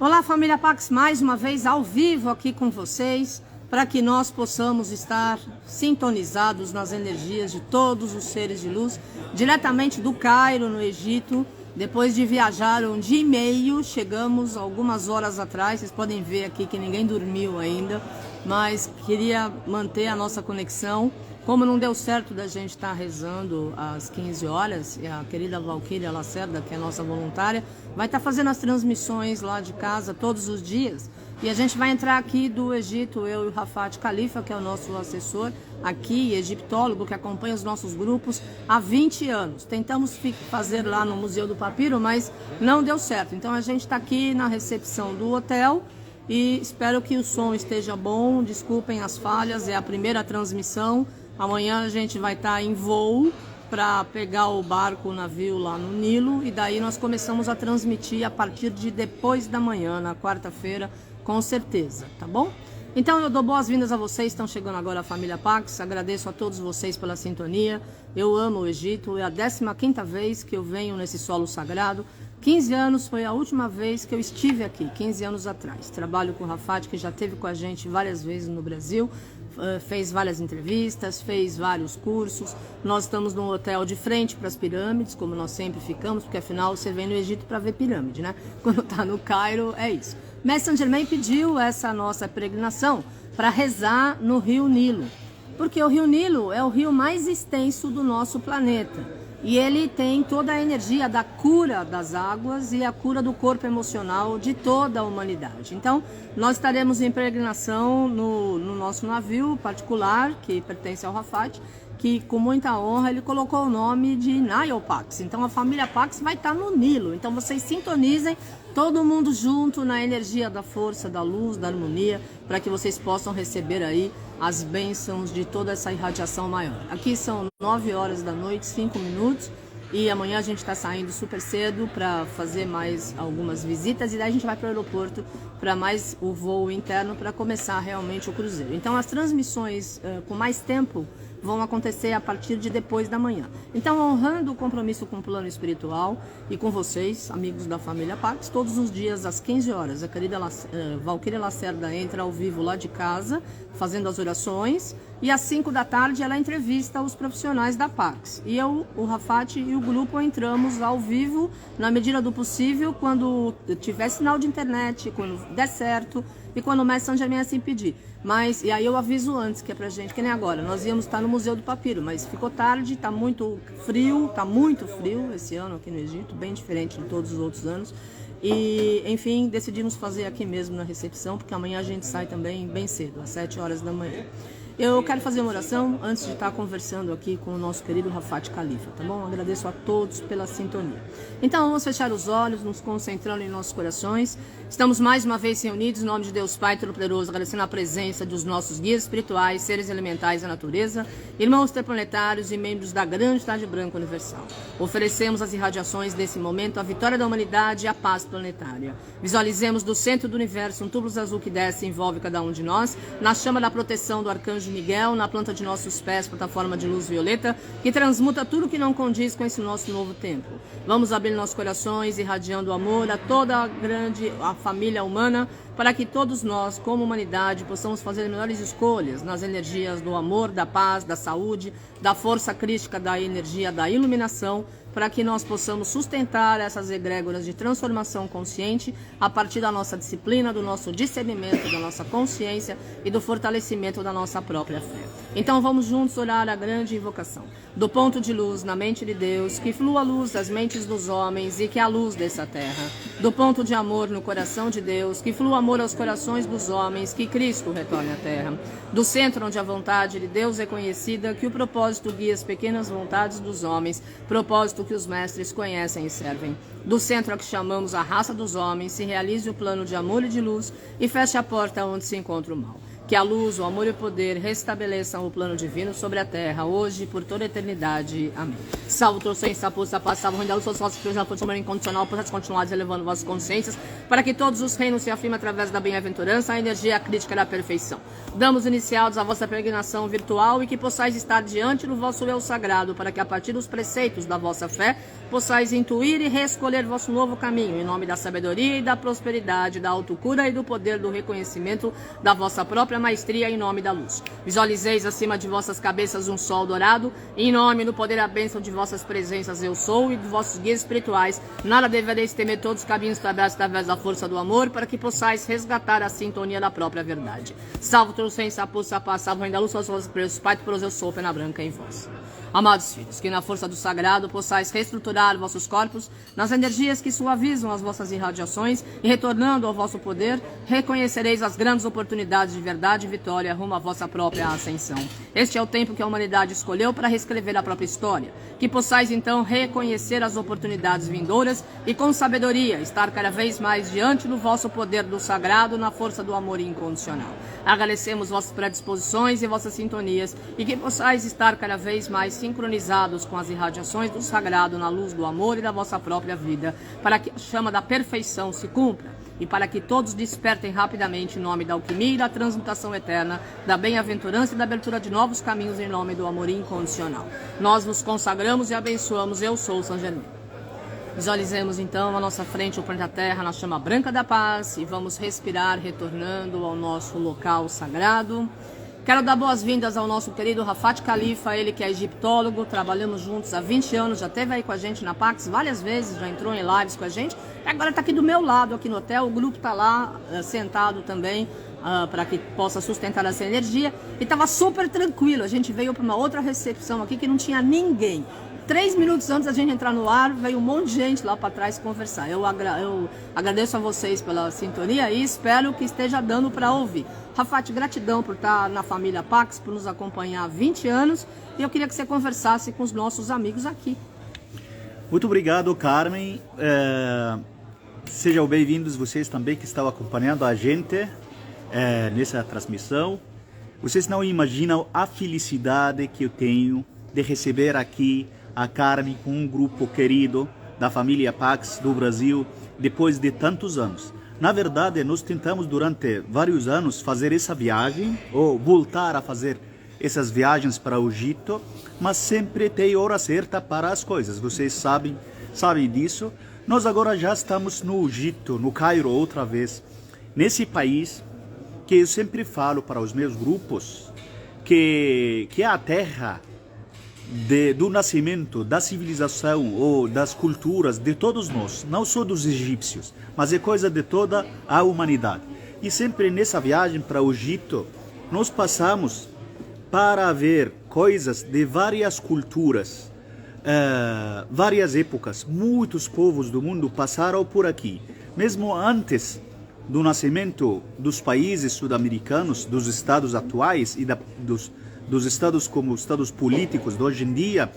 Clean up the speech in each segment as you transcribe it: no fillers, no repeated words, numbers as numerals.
Olá, família Pax, mais uma vez ao vivo aqui com vocês, para que nós possamos estar sintonizados nas energias de todos os seres de luz, diretamente do Cairo, no Egito. Depois de viajar um dia e meio, chegamos algumas horas atrás. Vocês podem ver aqui que ninguém dormiu ainda, mas queria manter a nossa conexão. Como não deu certo da gente estar rezando às 15 horas, e a querida Valquíria Lacerda, que é nossa voluntária, vai estar fazendo as transmissões lá de casa todos os dias. E a gente vai entrar aqui do Egito, eu e o Rafat Khalifa, que é o nosso assessor aqui, egiptólogo, que acompanha os nossos grupos há 20 anos. Tentamos fazer lá no Museu do Papiro, mas não deu certo. Então a gente está aqui na recepção do hotel e espero que o som esteja bom. Desculpem as falhas, é a primeira transmissão. Amanhã a gente vai estar em voo para pegar o barco, o navio lá no Nilo, e daí nós começamos a transmitir a partir de depois da manhã, na quarta-feira, com certeza, tá bom? Então eu dou boas-vindas a vocês, estão chegando agora a família Pax, agradeço a todos vocês pela sintonia, eu amo o Egito, é a 15ª vez que eu venho nesse solo sagrado. 15 anos foi a última vez que eu estive aqui, 15 anos atrás. Trabalho com o Rafat, que já esteve com a gente várias vezes no Brasil, fez várias entrevistas, fez vários cursos. Nós estamos num hotel de frente para as pirâmides, como nós sempre ficamos, porque afinal você vem no Egito para ver pirâmide, né? Quando está no Cairo, é isso. Mestre Saint Germain pediu essa nossa peregrinação para rezar no rio Nilo, porque o rio Nilo é o rio mais extenso do nosso planeta. E ele tem toda a energia da cura das águas e a cura do corpo emocional de toda a humanidade. Então, nós estaremos em peregrinação no nosso navio particular, que pertence ao Rafat, que com muita honra ele colocou o nome de Nile Pax. Então, a família Pax vai estar no Nilo. Então, vocês sintonizem todo mundo junto na energia da força, da luz, da harmonia, para que vocês possam receber aí as bênçãos de toda essa irradiação maior. Aqui são 9 horas da noite, 5 minutos, e amanhã a gente está saindo super cedo para fazer mais algumas visitas, e daí a gente vai para o aeroporto para mais o voo interno para começar realmente o cruzeiro. Então as transmissões com mais tempo vão acontecer a partir de depois da manhã. Então, honrando o compromisso com o plano espiritual e com vocês, amigos da família Pax, todos os dias às 15 horas, a querida Valquíria Lacerda entra ao vivo lá de casa, fazendo as orações, e às 5 da tarde ela entrevista os profissionais da Pax. E eu, o Rafat e o grupo entramos ao vivo, na medida do possível, quando tiver sinal de internet, quando der certo, e quando o Mestre Saint Germain assim pedir. Mas, e aí eu aviso antes, que é pra gente, que nem agora, nós íamos estar no Museu do Papiro, mas ficou tarde, tá muito frio esse ano aqui no Egito, bem diferente de todos os outros anos. E, enfim, decidimos fazer aqui mesmo na recepção, porque amanhã a gente sai também bem cedo, às 7 horas da manhã. Eu quero fazer uma oração antes de estar conversando aqui com o nosso querido Rafat Khalifa, tá bom? Agradeço a todos pela sintonia. Então, vamos fechar os olhos, nos concentrando em nossos corações. Estamos mais uma vez reunidos em nome de Deus Pai Todo-Poderoso, agradecendo a presença dos nossos guias espirituais, seres elementais da natureza, irmãos interplanetários e membros da grande Tarde Branca Universal. Oferecemos as irradiações desse momento, a vitória da humanidade e a paz planetária. Visualizemos do centro do universo um túbulo azul que desce e envolve cada um de nós, na chama da proteção do arcanjo Miguel, na planta de nossos pés, plataforma de luz violeta, que transmuta tudo que não condiz com esse nosso novo tempo. Vamos abrir nossos corações, irradiando amor a toda a família humana, para que todos nós, como humanidade, possamos fazer melhores escolhas nas energias do amor, da paz, da saúde, da força crística, da energia, da iluminação, para que nós possamos sustentar essas egrégoras de transformação consciente a partir da nossa disciplina, do nosso discernimento, da nossa consciência e do fortalecimento da nossa própria fé. Então vamos juntos orar a grande invocação. Do ponto de luz na mente de Deus, que flua a luz das mentes dos homens e que a luz desça à terra. Do ponto de amor no coração de Deus, que flua amor aos corações dos homens, que Cristo retorne à terra. Do centro onde a vontade de Deus é conhecida, que o propósito guia as pequenas vontades dos homens, propósito que os mestres conhecem e servem. Do centro a que chamamos a raça dos homens, se realize o plano de amor e de luz e feche a porta onde se encontra o mal. Que a luz, o amor e o poder restabeleçam o plano divino sobre a terra, hoje e por toda a eternidade. Amém. Salve o sem sapuça, salve o reino da luz, vossas crianças na força humana incondicional, para continuar elevando vossas consciências, para que todos os reinos se afirmem através da bem-aventurança, a energia crítica da perfeição. Damos iniciados a vossa peregrinação virtual e que possais estar diante do vosso eu sagrado, para que a partir dos preceitos da vossa fé, possais intuir e reescolher vosso novo caminho, em nome da sabedoria e da prosperidade, da autocura e do poder do reconhecimento da vossa própria maestria, em nome da luz. Visualizeis acima de vossas cabeças um sol dourado, em nome do poder e a bênção de vossas presenças eu sou e de vossos guias espirituais, nada devereis temer, todos os caminhos trabalhados através da força do amor, para que possais resgatar a sintonia da própria verdade. Salve o sem sapuça, salve o reino da luz, vossas preços, Pai, por eu sou, pena branca em vós. Amados filhos, que na força do sagrado possais reestruturar vossos corpos nas energias que suavizam as vossas irradiações e, retornando ao vosso poder, reconhecereis as grandes oportunidades de verdade e vitória rumo à vossa própria ascensão. Este é o tempo que a humanidade escolheu para reescrever a própria história. Que possais então reconhecer as oportunidades vindouras e, com sabedoria, estar cada vez mais diante do vosso poder do sagrado na força do amor incondicional. Agradecemos vossas predisposições e vossas sintonias e que possais estar cada vez mais sincronizados com as irradiações do sagrado na luz do amor e da vossa própria vida, para que a chama da perfeição se cumpra e para que todos despertem rapidamente em nome da alquimia e da transmutação eterna, da bem-aventurança e da abertura de novos caminhos em nome do amor incondicional. Nós vos consagramos e abençoamos. Eu sou o San Germain. Visualizemos então à nossa frente o planeta Terra na chama branca da paz e vamos respirar retornando ao nosso local sagrado. Quero dar boas-vindas ao nosso querido Rafat Khalifa, ele que é egiptólogo, trabalhamos juntos há 20 anos, já esteve aí com a gente na Pax várias vezes, já entrou em lives com a gente, e agora está aqui do meu lado, aqui no hotel, o grupo está lá sentado também, para que possa sustentar essa energia, e estava super tranquilo, a gente veio para uma outra recepção aqui que não tinha ninguém. 3 minutos antes da gente entrar no ar, veio um monte de gente lá para trás conversar. Eu agradeço a vocês pela sintonia e espero que esteja dando para ouvir. Rafat, gratidão por estar na família Pax, por nos acompanhar há 20 anos. E eu queria que você conversasse com os nossos amigos aqui. Muito obrigado, Carmen. Sejam bem-vindos vocês também que estão acompanhando a gente nessa transmissão. Vocês não imaginam a felicidade que eu tenho de receber aqui a Carmen com um grupo querido da família Pax do Brasil depois de tantos anos. Na verdade, nós tentamos durante vários anos fazer essa viagem ou voltar a fazer essas viagens para o Egito, mas sempre tem hora certa para as coisas. Vocês sabem disso. Nós agora já estamos no Egito, no Cairo outra vez, nesse país que eu sempre falo para os meus grupos que é a terra do nascimento, da civilização ou das culturas de todos nós, não só dos egípcios, mas é coisa de toda a humanidade. E sempre nessa viagem para o Egito, nós passamos para ver coisas de várias culturas, várias épocas. Muitos povos do mundo passaram por aqui. Mesmo antes do nascimento dos países sul-americanos, dos estados atuais e dos estados como estados políticos de hoje em dia,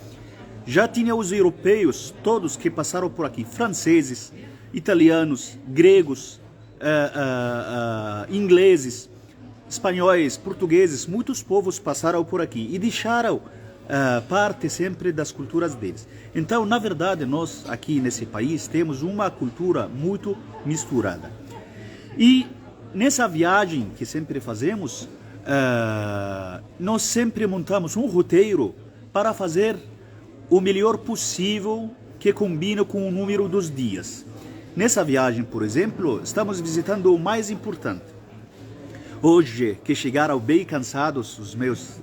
já tinha os europeus todos que passaram por aqui, franceses, italianos, gregos, ingleses, espanhóis, portugueses, muitos povos passaram por aqui e deixaram parte sempre das culturas deles. Então, na verdade, nós aqui nesse país temos uma cultura muito misturada. E nessa viagem que sempre fazemos, nós sempre montamos um roteiro para fazer o melhor possível que combina com o número dos dias. Nessa viagem, por exemplo, estamos visitando o mais importante. Hoje, que chegaram bem cansados, os meus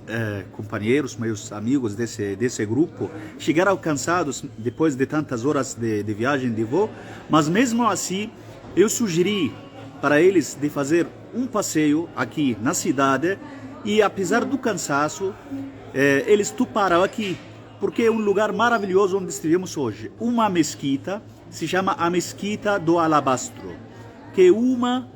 companheiros, meus amigos desse grupo, chegaram cansados depois de tantas horas de viagem de voo, mas mesmo assim, eu sugeri para eles de fazer um passeio aqui na cidade e, apesar do cansaço, eles toparam aqui, porque é um lugar maravilhoso onde estivemos hoje. Uma mesquita, se chama a Mesquita do Alabastro, que é uma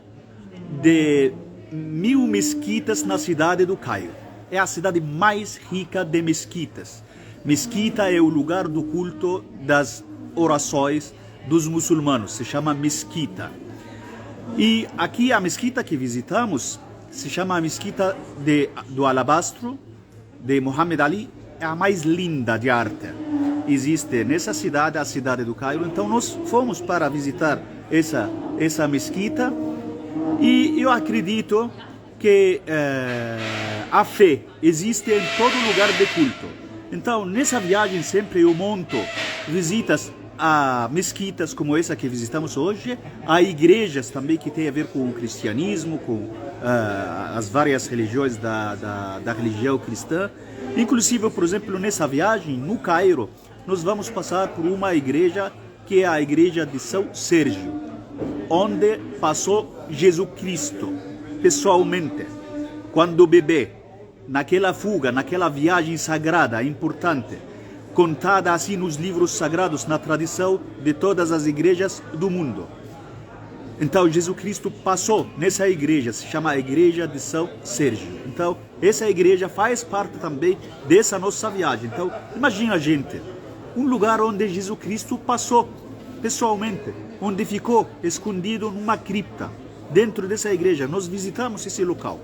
de 1000 mesquitas na cidade do Cairo. É a cidade mais rica de mesquitas. Mesquita é o lugar do culto das orações dos muçulmanos, se chama mesquita. E aqui a mesquita que visitamos se chama a Mesquita do Alabastro de Muhammad Ali, é a mais linda de arte. existe nessa cidade, a cidade do Cairo. Então nós fomos para visitar essa mesquita, e eu acredito que a fé existe em todo lugar de culto. Então nessa viagem sempre eu monto visitas a mesquitas como essa que visitamos hoje, a igrejas também que tem a ver com o cristianismo, com as várias religiões da religião cristã. Inclusive, por exemplo, nessa viagem, no Cairo, nós vamos passar por uma igreja que é a igreja de São Sérgio, onde passou Jesus Cristo, pessoalmente, quando bebê, naquela fuga, naquela viagem sagrada, importante, contada assim nos livros sagrados, na tradição de todas as igrejas do mundo. Então, Jesus Cristo passou nessa igreja, se chama a Igreja de São Sérgio. Então, essa igreja faz parte também dessa nossa viagem. Então, imagina, gente, um lugar onde Jesus Cristo passou pessoalmente, onde ficou escondido numa cripta, dentro dessa igreja. Nós visitamos esse local.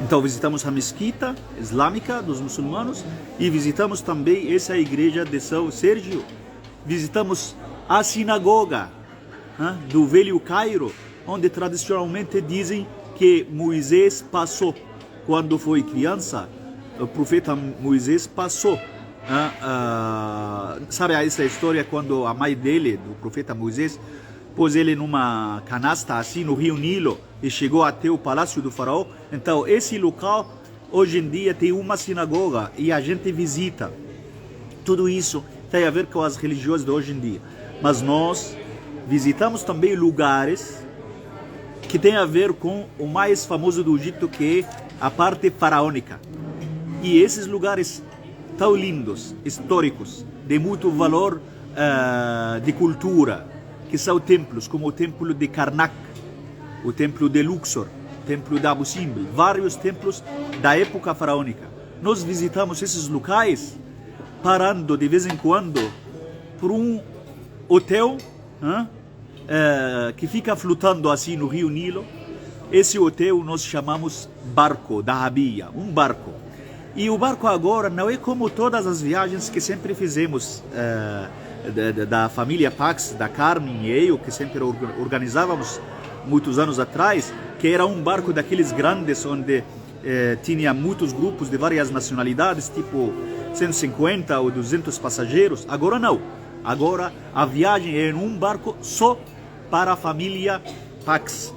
Então, visitamos a mesquita islâmica dos muçulmanos e visitamos também essa igreja de São Sérgio. Visitamos a sinagoga do Velho Cairo, onde tradicionalmente dizem que Moisés passou. Quando foi criança, o profeta Moisés passou. Sabe essa história quando a mãe dele, do profeta Moisés, pôs ele numa canasta assim no rio Nilo e chegou até o palácio do faraó? Então esse local hoje em dia tem uma sinagoga e a gente visita. Tudo isso tem a ver com as religiões de hoje em dia. Mas nós visitamos também lugares que tem a ver com o mais famoso do Egito, que é a parte faraônica. E esses lugares tão lindos, históricos, de muito valor de cultura, que são templos, como o templo de Karnak, o templo de Luxor, o templo de Abu Simbel, vários templos da época faraônica. Nós visitamos esses locais, parando de vez em quando por um hotel que fica flotando assim no rio Nilo. Esse hotel nós chamamos barco da Rabia, um barco. E o barco agora não é como todas as viagens que sempre fizemos da família Pax, da Carmen e eu, que sempre organizávamos muitos anos atrás, que era um barco daqueles grandes onde tinha muitos grupos de várias nacionalidades, tipo 150 ou 200 passageiros. Agora não. Agora a viagem é em um barco só para a família Pax.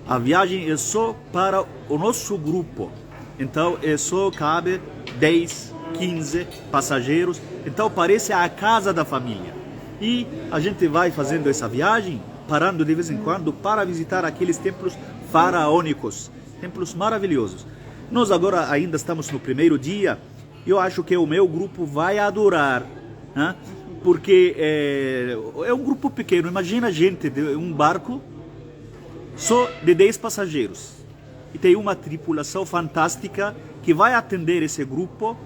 A viagem é só para o nosso grupo. Então só cabe 10, 15 passageiros. Então parece a casa da família. E a gente vai fazendo essa viagem, parando de vez em quando para visitar aqueles templos faraônicos, templos maravilhosos. Nós agora ainda estamos no primeiro dia. Eu acho que o meu grupo vai adorar, porque é um grupo pequeno. Imagina a gente de um barco só de 10 passageiros. E tem uma tripulação fantástica que vai atender esse grupo,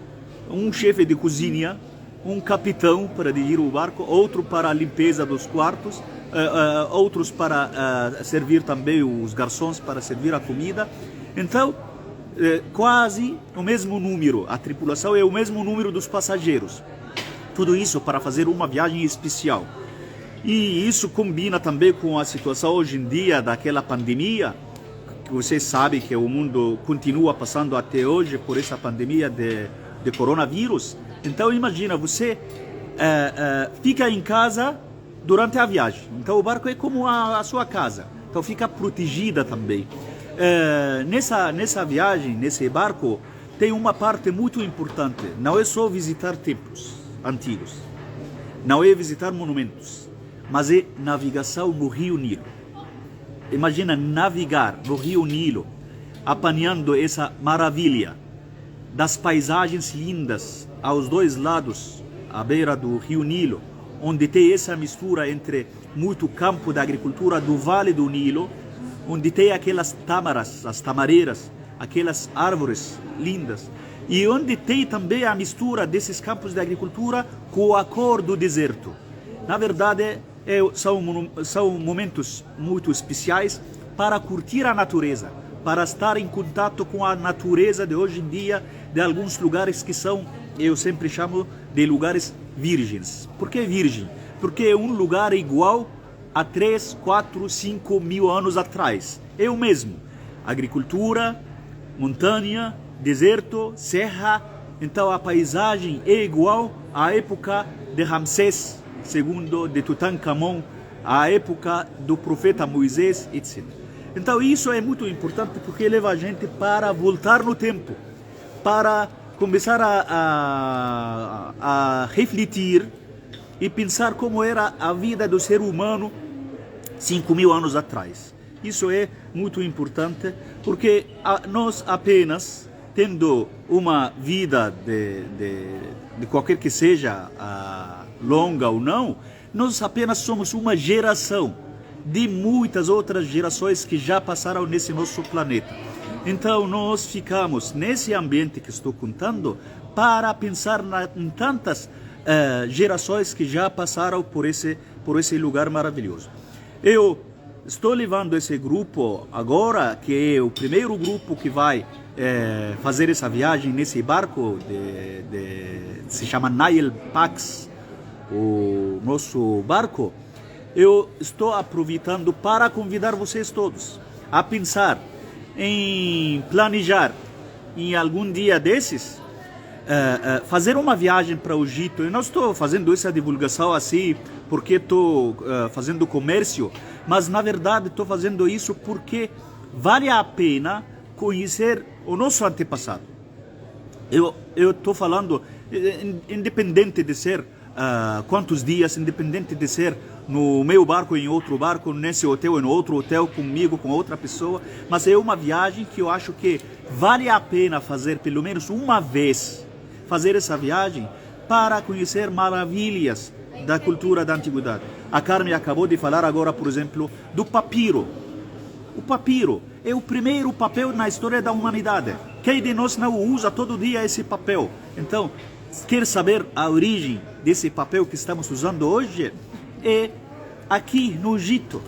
um chefe de cozinha, um capitão para dirigir o barco, outro para a limpeza dos quartos, outros para servir também os garçons, para servir a comida. Então, quase o mesmo número, a tripulação é o mesmo número dos passageiros. Tudo isso para fazer uma viagem especial. E isso combina também com a situação hoje em dia daquela pandemia, que vocês sabem que o mundo continua passando até hoje por essa pandemia de coronavírus. Então imagina, você fica em casa durante a viagem. Então o barco é como a sua casa. Então fica protegida também. Nessa viagem, nesse barco, tem uma parte muito importante. Não é só visitar templos antigos. Não é visitar monumentos. Mas é navegação no rio Nilo. Imagina navegar no rio Nilo, apanhando essa maravilha das paisagens lindas aos dois lados, à beira do rio Nilo, onde tem essa mistura entre muito campo da agricultura do Vale do Nilo, onde tem aquelas tâmaras, as tamareiras, aquelas árvores lindas, e onde tem também a mistura desses campos de agricultura com a cor do deserto. Na verdade, são momentos muito especiais para curtir a natureza, para estar em contato com a natureza de hoje em dia, de alguns lugares que são eu sempre chamo de lugares virgens. Por que virgem? Porque é um lugar igual a 3, 4, 5 mil anos atrás. É o mesmo. Agricultura, montanha, deserto, serra. Então a paisagem é igual à época de Ramsés II, de Tutankhamon, à época do profeta Moisés, etc. Então isso é muito importante porque leva a gente para voltar no tempo, para começar a refletir e pensar como era a vida do ser humano 5 mil anos atrás. Isso é muito importante porque nós apenas tendo uma vida de qualquer que seja longa ou não, nós apenas somos uma geração de muitas outras gerações que já passaram nesse nosso planeta. Então nós ficamos nesse ambiente que estou contando para pensar em tantas gerações que já passaram por esse lugar maravilhoso. Eu estou levando esse grupo agora, que é o primeiro grupo que vai fazer essa viagem nesse barco, se chama Nile Pax, o nosso barco. Eu estou aproveitando para convidar vocês todos a pensar em planejar em algum dia desses fazer uma viagem para o Egito. Eu não estou fazendo essa divulgação assim porque estou fazendo comércio, mas na verdade estou fazendo isso porque vale a pena conhecer o nosso antepassado. Eu estou falando, independente de ser quantos dias, independente de ser no meu barco, em outro barco, nesse hotel, em outro hotel, comigo, com outra pessoa, mas é uma viagem que eu acho que vale a pena fazer pelo menos uma vez, fazer essa viagem para conhecer maravilhas da cultura da antiguidade. A Carmen acabou de falar agora, por exemplo, do papiro. O papiro é o primeiro papel na história da humanidade. Quem de nós não usa todo dia esse papel? Então, quer saber a origem desse papel que estamos usando hoje? É aqui no Egito.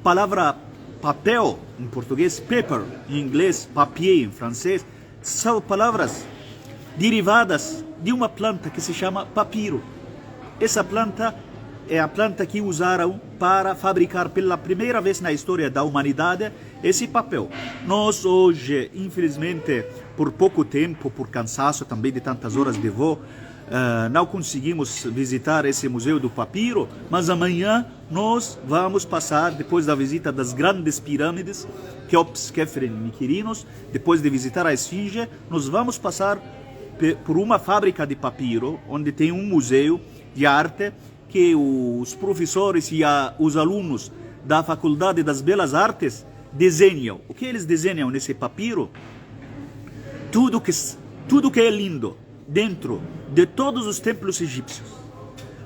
A palavra papel, em português, paper, em inglês, papier, em francês, são palavras derivadas de uma planta que se chama papiro. Essa planta é a planta que usaram para fabricar pela primeira vez na história da humanidade esse papel. Nós hoje, infelizmente, por pouco tempo, por cansaço também de tantas horas de voo, não conseguimos visitar esse museu do papiro, mas amanhã nós vamos passar, depois da visita das grandes pirâmides, Quéops, Khafre e Mykonos, depois de visitar a Esfinge, nós vamos passar por uma fábrica de papiro, onde tem um museu de arte que os professores e os alunos da Faculdade das Belas Artes desenham. O que eles desenham nesse papiro? Tudo que é lindo dentro de todos os templos egípcios.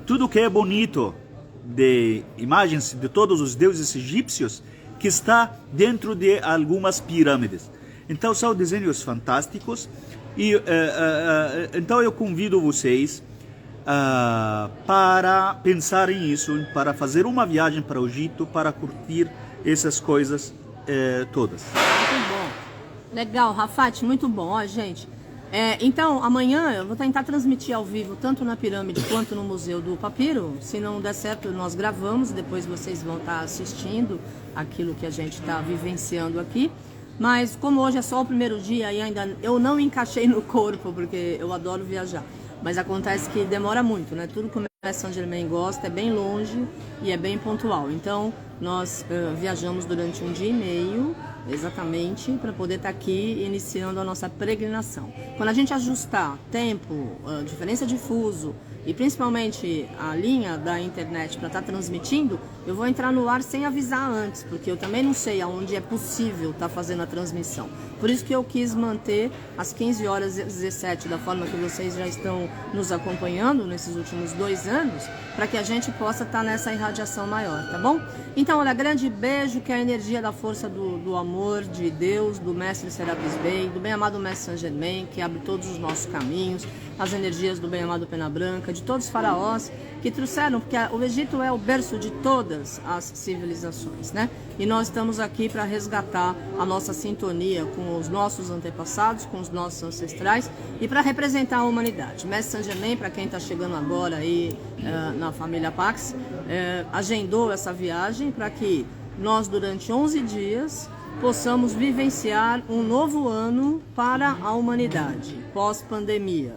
Tudo que é bonito de imagens de todos os deuses egípcios que está dentro de algumas pirâmides. Então são desenhos fantásticos e então eu convido vocês para pensar em isso, para fazer uma viagem para o Egito, para curtir essas coisas todas. Muito bom. Legal, Rafat, muito bom. Ó, gente, então amanhã eu vou tentar transmitir ao vivo tanto na pirâmide quanto no Museu do Papiro. Se não der certo, nós gravamos, depois vocês vão estar assistindo aquilo que a gente está vivenciando aqui. Mas como hoje é só o primeiro dia e ainda eu não encaixei no corpo, porque eu adoro viajar. Mas acontece que demora muito, né? Tudo que o Mestre Saint-Germain gosta é bem longe e é bem pontual. Então, nós viajamos durante um dia e meio, exatamente, para poder estar aqui iniciando a nossa peregrinação. Quando a gente ajustar tempo, diferença de fuso e principalmente a linha da internet para estar transmitindo, eu vou entrar no ar sem avisar antes, porque eu também não sei aonde é possível estar fazendo a transmissão. Por isso que eu quis manter às 15h17 da forma que vocês já estão nos acompanhando nesses últimos 2 anos, para que a gente possa estar nessa irradiação maior, tá bom? Então, olha, grande beijo, que a energia da força do amor de Deus, do Mestre Serapis Bey, do bem-amado Mestre Saint-Germain, que abre todos os nossos caminhos, as energias do bem-amado Pena Branca, de todos os faraós que trouxeram, porque o Egito é o berço de todas as civilizações, né? E nós estamos aqui para resgatar a nossa sintonia com os nossos antepassados, com os nossos ancestrais e para representar a humanidade. Mestre Saint Germain, para quem está chegando agora aí na família Pax, agendou essa viagem para que nós, durante 11 dias, possamos vivenciar um novo ano para a humanidade, pós-pandemia.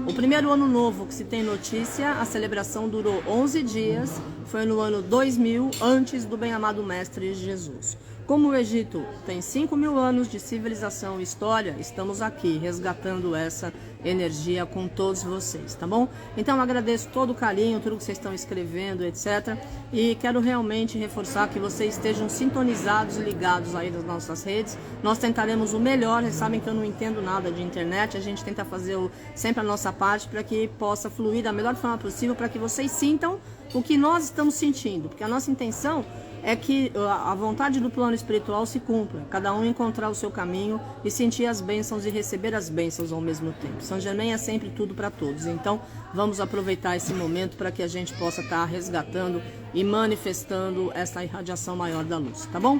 O primeiro ano novo que se tem notícia, a celebração durou 11 dias, foi no ano 2000, antes do bem-amado Mestre Jesus. Como o Egito tem 5.000 anos de civilização e história, estamos aqui resgatando essa energia com todos vocês, tá bom? Então agradeço todo o carinho, tudo que vocês estão escrevendo, etc. E quero realmente reforçar que vocês estejam sintonizados e ligados aí nas nossas redes. Nós tentaremos o melhor, vocês sabem que eu não entendo nada de internet, a gente tenta fazer sempre a nossa parte para que possa fluir da melhor forma possível, para que vocês sintam o que nós estamos sentindo, porque a nossa intenção é que a vontade do plano espiritual se cumpra, cada um encontrar o seu caminho e sentir as bênçãos e receber as bênçãos ao mesmo tempo. Saint Germain é sempre tudo para todos, então vamos aproveitar esse momento para que a gente possa estar resgatando e manifestando essa irradiação maior da luz, tá bom?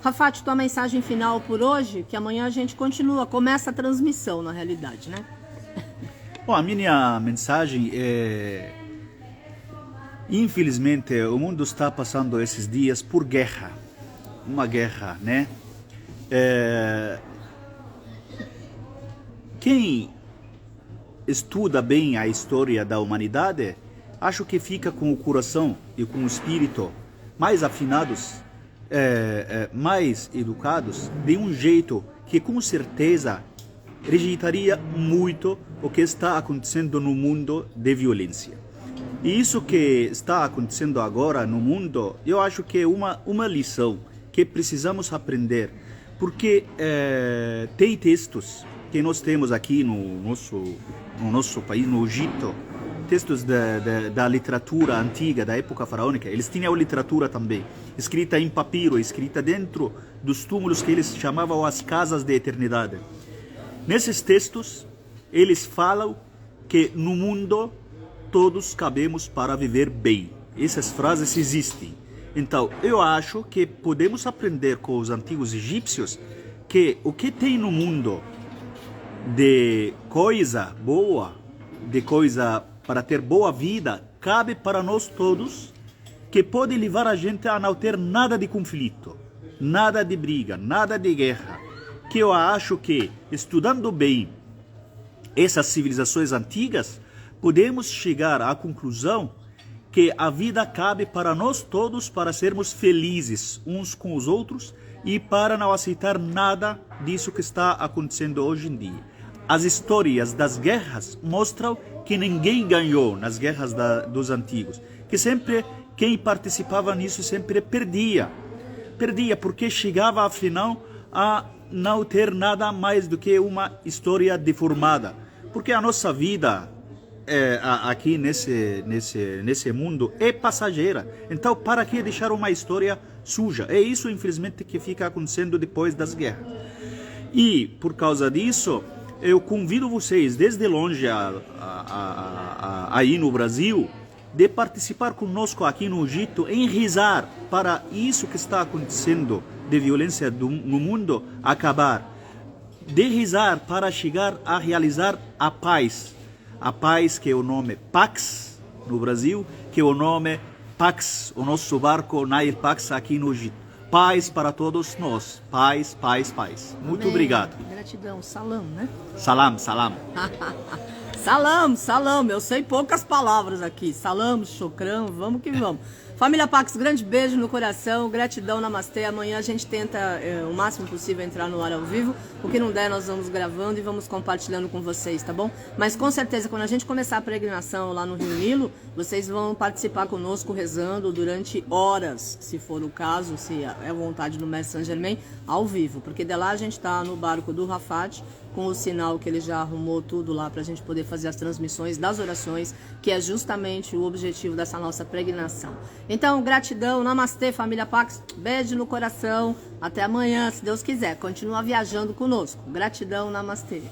Rafat, tua mensagem final por hoje, que amanhã a gente começa a transmissão na realidade, né? Bom, a minha mensagem é: infelizmente, o mundo está passando esses dias por guerra, uma guerra, né? Quem estuda bem a história da humanidade, acho que fica com o coração e com o espírito mais afinados, mais educados, de um jeito que com certeza rejeitaria muito o que está acontecendo no mundo de violência. E isso que está acontecendo agora no mundo, eu acho que é uma lição que precisamos aprender, porque tem textos que nós temos aqui no nosso país, no Egito, textos da literatura antiga, da época faraônica. Eles tinham literatura também, escrita em papiro, escrita dentro dos túmulos que eles chamavam as casas de eternidade. Nesses textos, eles falam que no mundo todos cabemos para viver bem. Essas frases existem. Então, eu acho que podemos aprender com os antigos egípcios que o que tem no mundo de coisa boa, de coisa para ter boa vida, cabe para nós todos, que pode levar a gente a não ter nada de conflito, nada de briga, nada de guerra. Que eu acho que, estudando bem essas civilizações antigas, podemos chegar à conclusão que a vida cabe para nós todos, para sermos felizes uns com os outros e para não aceitar nada disso que está acontecendo hoje em dia. As histórias das guerras mostram que ninguém ganhou nas guerras dos antigos, que sempre quem participava nisso sempre perdia. Perdia porque chegava afinal a não ter nada mais do que uma história deformada. Porque a nossa vida aqui nesse mundo é passageira. Então, para que deixar uma história suja? É isso, infelizmente, que fica acontecendo depois das guerras. E, por causa disso, eu convido vocês, desde longe aí no Brasil, de participar conosco aqui no Egito, em rezar para isso que está acontecendo de violência no mundo acabar. De rezar para chegar a realizar a paz. A paz, que é o nome Pax no Brasil, que é o nome Pax, o nosso barco Nail Pax aqui no Egito. Paz para todos nós. Paz, paz, paz. Muito obrigado. Gratidão. Salam, né? Salam, salam. Salam, salam. Eu sei poucas palavras aqui. Salam, shukran, vamos que vamos. Família Pax, grande beijo no coração, gratidão, namastê. Amanhã a gente tenta o máximo possível entrar no ar ao vivo. O que não der, nós vamos gravando e vamos compartilhando com vocês, tá bom? Mas com certeza, quando a gente começar a peregrinação lá no Rio Nilo, vocês vão participar conosco rezando durante horas, se for o caso, se é vontade do Mestre Saint Germain, ao vivo. Porque de lá a gente tá no barco do Rafat, com o sinal que ele já arrumou tudo lá para a gente poder fazer as transmissões das orações, que é justamente o objetivo dessa nossa peregrinação. Então, gratidão, namastê, família Pax, beijo no coração, até amanhã, se Deus quiser, continua viajando conosco. Gratidão, namastê.